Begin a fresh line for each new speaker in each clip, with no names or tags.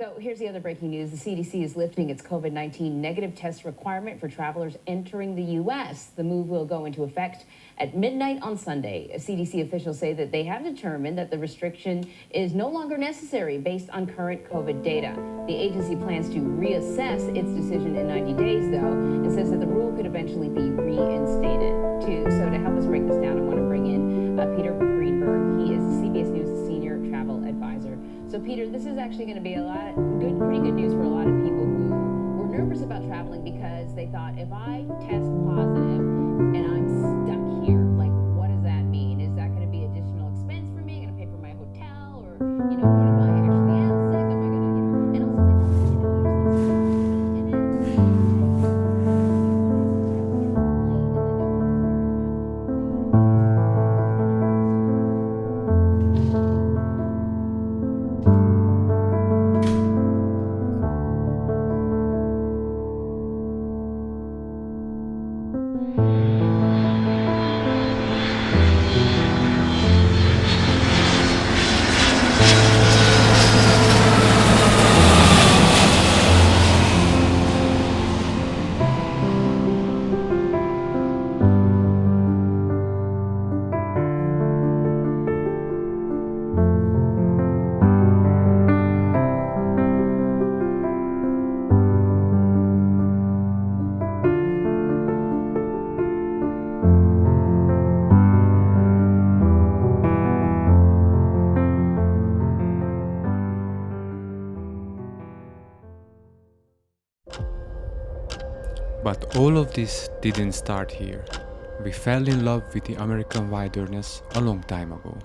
So here's the other breaking news. The CDC is lifting its COVID-19 negative test requirement for travelers entering the U.S. The move will go into effect at midnight on Sunday. CDC officials say that they have determined that the restriction is no longer necessary based on current COVID data. The agency plans to reassess its decision in 90 days, though, and says that the rule could eventually be reinstated. So to help us break this down, I want to bring in Peter Greenberg. He is CBS News' senior travel advisor. So Peter, this is actually going to be pretty good news for a lot of people who were nervous about traveling because they thought, if I test positive and I'm stuck here, like, what does that mean? Is that going to be additional expense for me? Am I going to pay for my hotel? Or, what if I actually am sick? Am I going to, and also
But all of this didn't start here. We fell in love with the American wilderness a long time ago.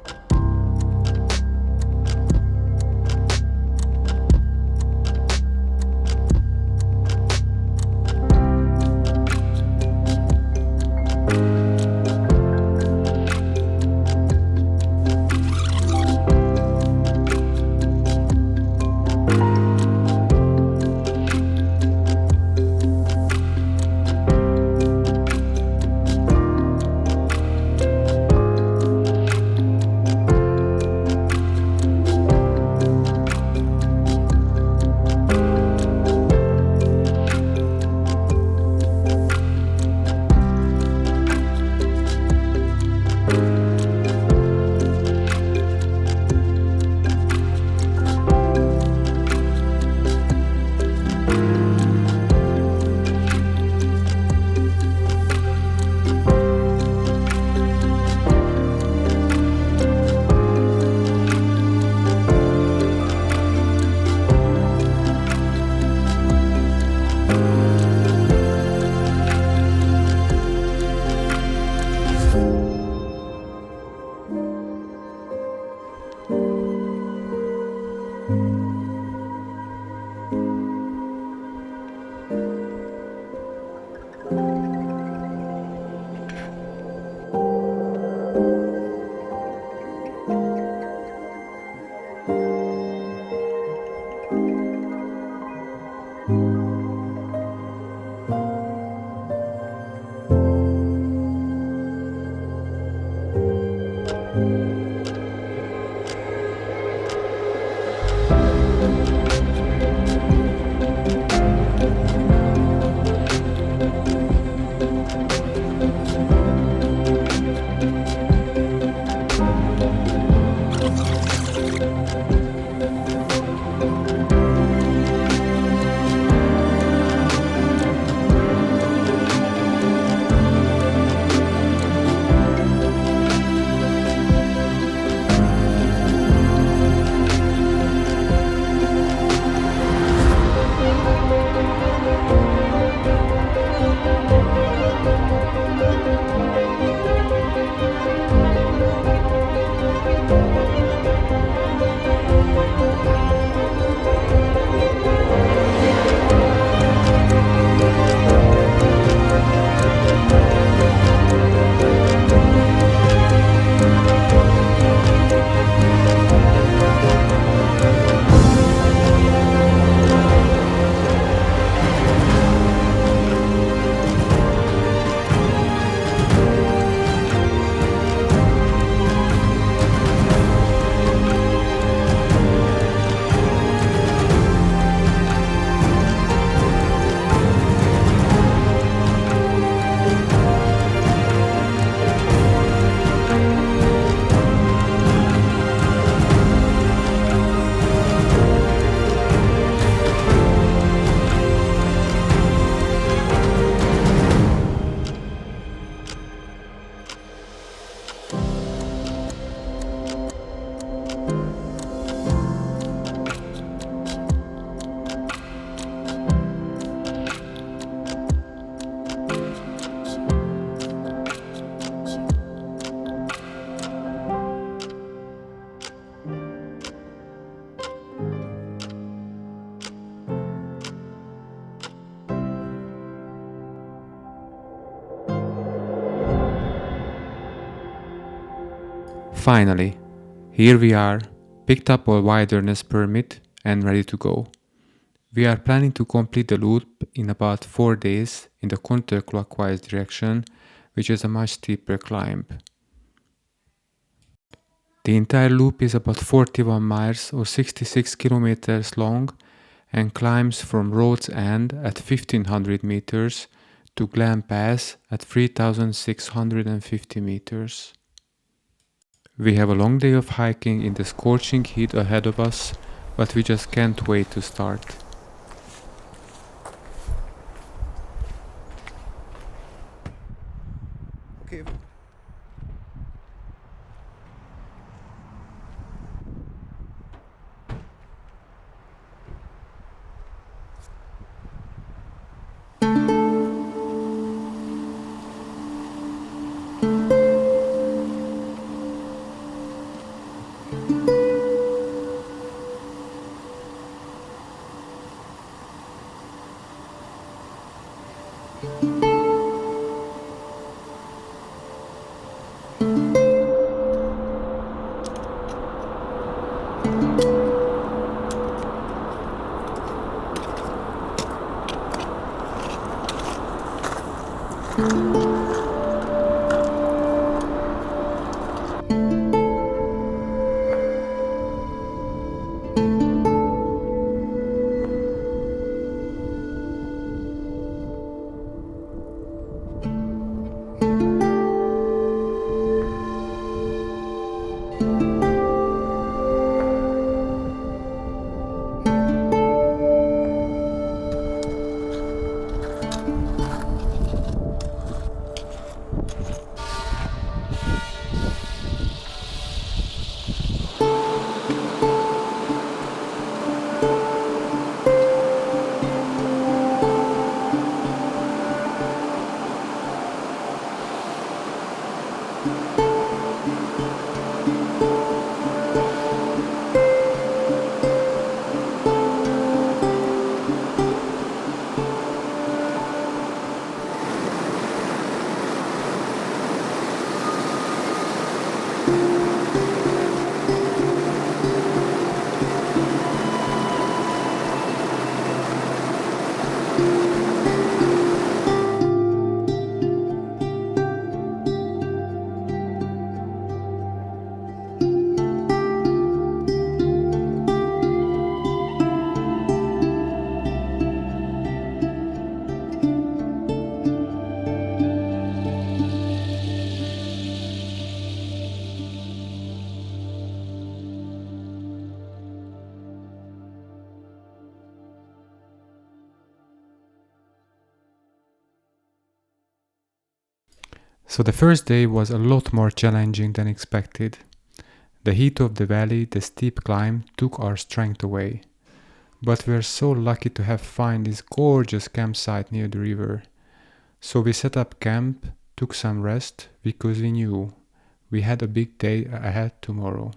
Finally, here we are, picked up our wilderness permit and ready to go. We are planning to complete the loop in about 4 days in the counterclockwise direction, which is a much steeper climb. The entire loop is about 41 miles or 66 kilometers long and climbs from Road's End at 1500 meters to Glen Pass at 3650 meters. We have a long day of hiking in the scorching heat ahead of us, but we just can't wait to start.
Okay.
So the first day was a lot more challenging than expected. The heat of the valley, the steep climb, took our strength away. But we were so lucky to have found this gorgeous campsite near the river. So we set up camp, took some rest, because we knew we had a big day ahead tomorrow.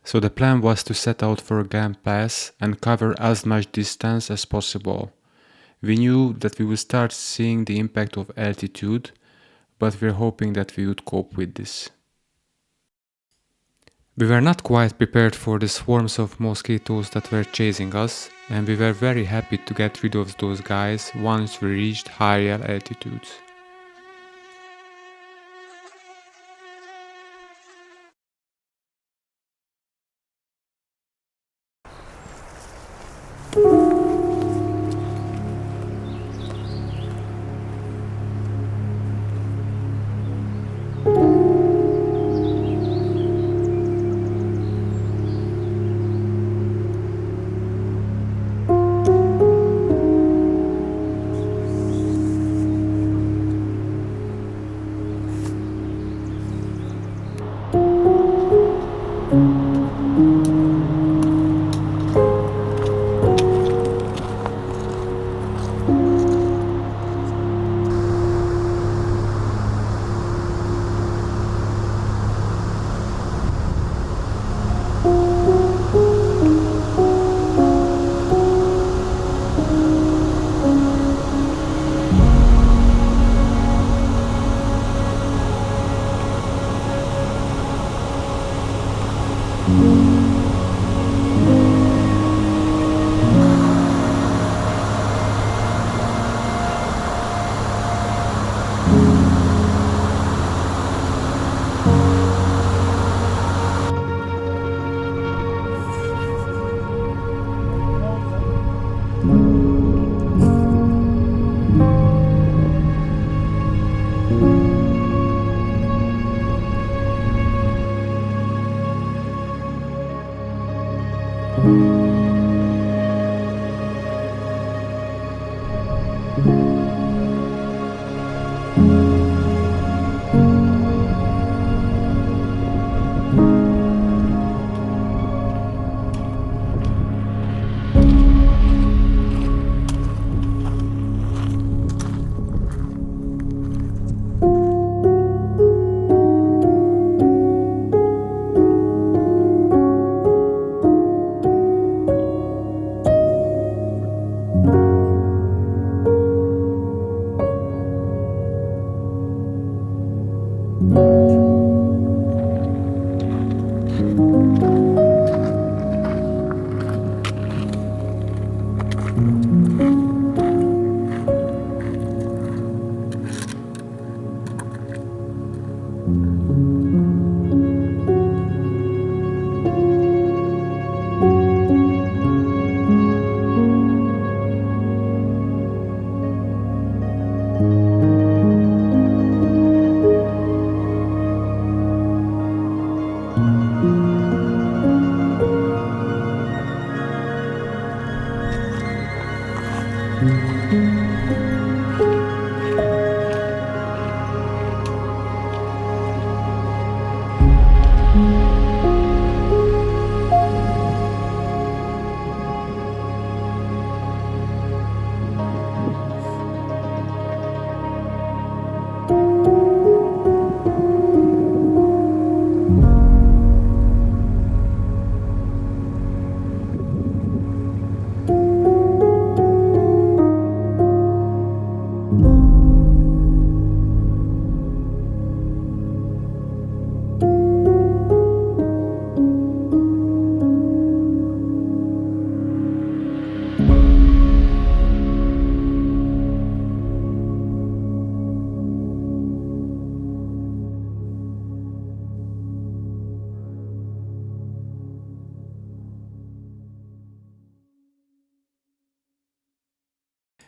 So the plan was to set out for Glen Pass and cover as much distance as possible. We knew that we would start seeing the impact of altitude, but we were hoping that we would cope with this. We were not quite prepared for the swarms of mosquitoes that were chasing us, and we were very happy to get rid of those guys once we reached higher altitudes.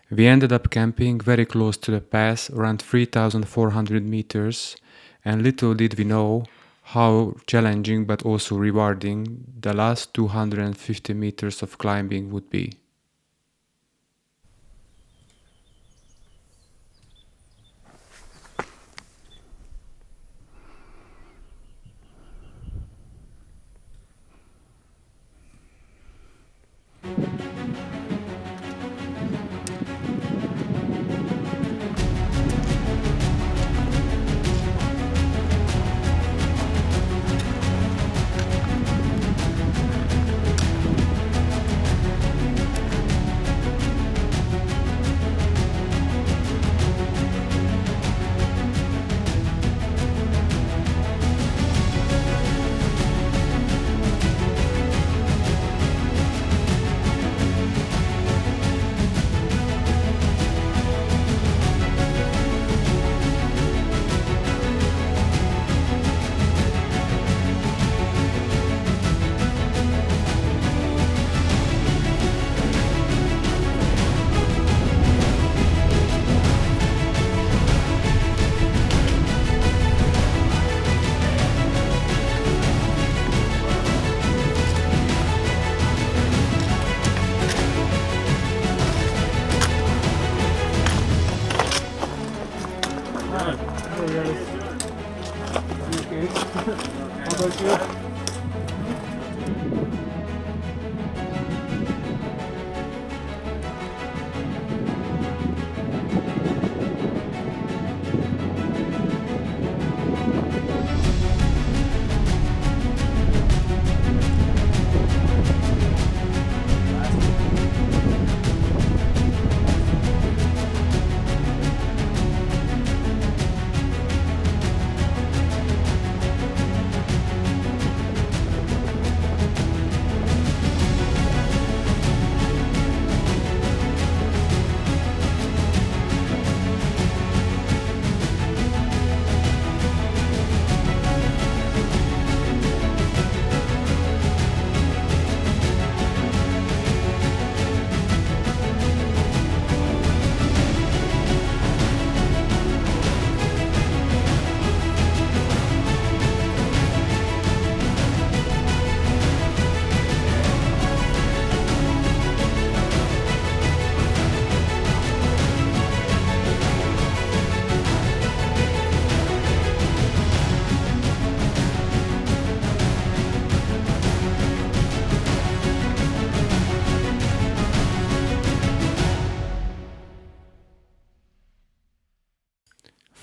We ended up camping very close to the pass, around 3,400 meters, and little did we know how challenging but also rewarding the last 250 meters of climbing would be.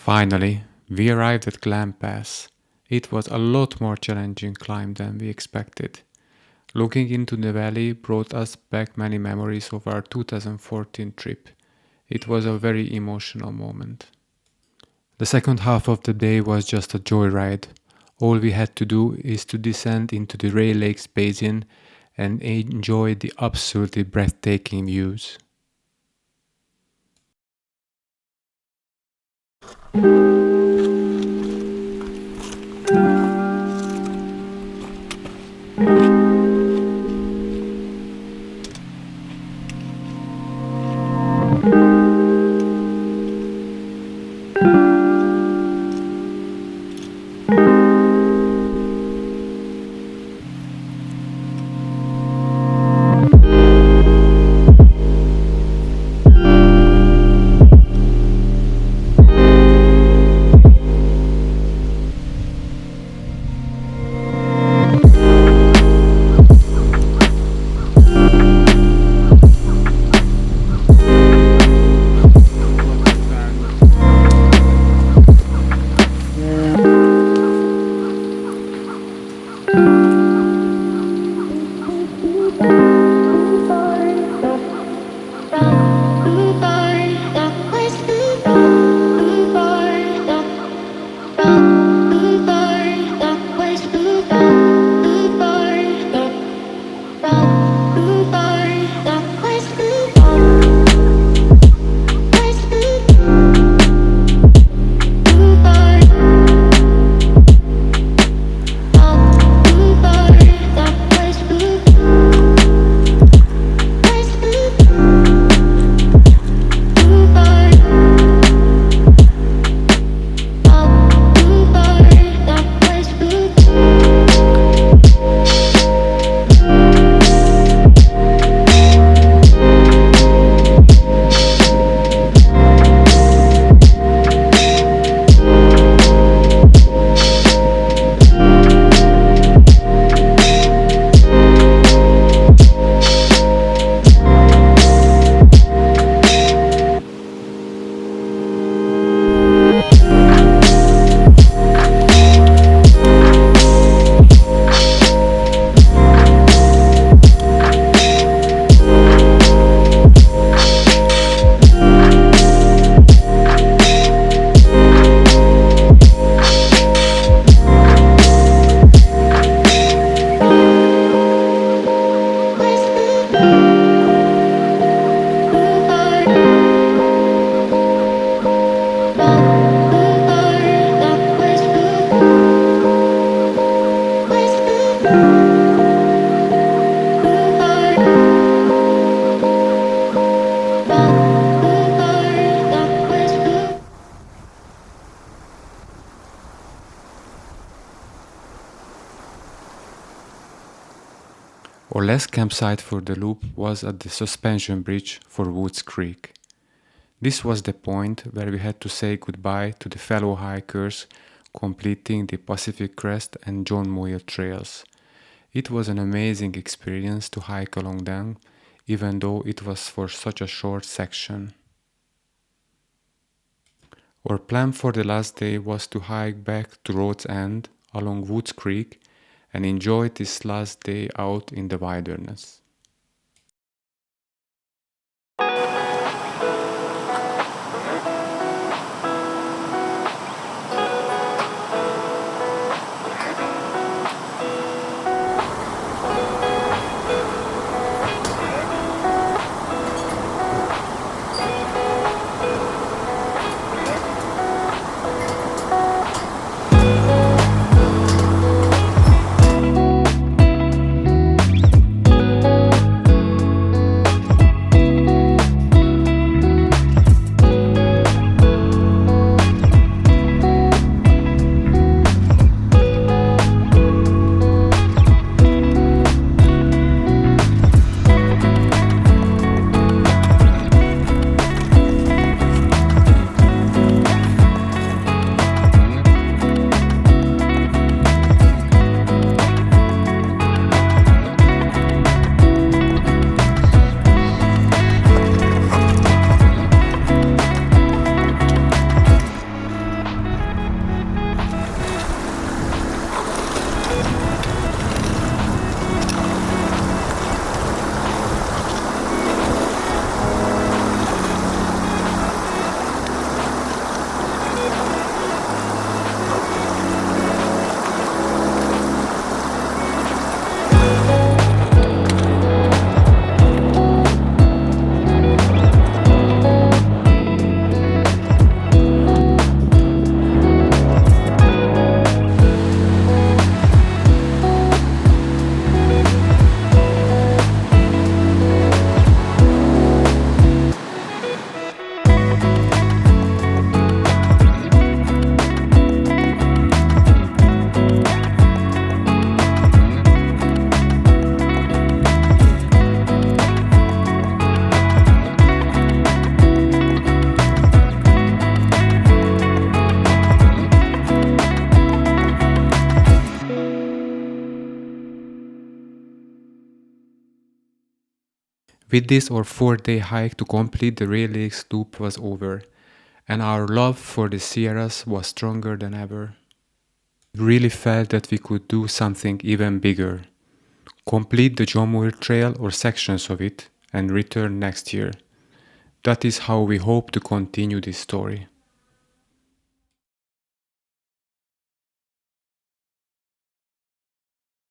Finally, we arrived at Clam Pass. It was a lot more challenging climb than we expected. Looking into the valley brought us back many memories of our 2014 trip. It was a very emotional moment. The second half of the day was just a joyride. All we had to do is to descend into the Rae Lakes basin and enjoy the absolutely breathtaking views. Our last campsite for the loop was at the suspension bridge for Woods Creek. This was the point where we had to say goodbye to the fellow hikers completing the Pacific Crest and John Muir trails. It was an amazing experience to hike along them, even though it was for such a short section. Our plan for the last day was to hike back to Road's End along Woods Creek and enjoy this last day out in the wilderness. With this, our 4-day hike to complete the Rae Lakes Loop was over, and our love for the Sierras was stronger than ever. We really felt that we could do something even bigger. Complete the John Muir Trail or sections of it and return next year. That is how we hope to continue this story.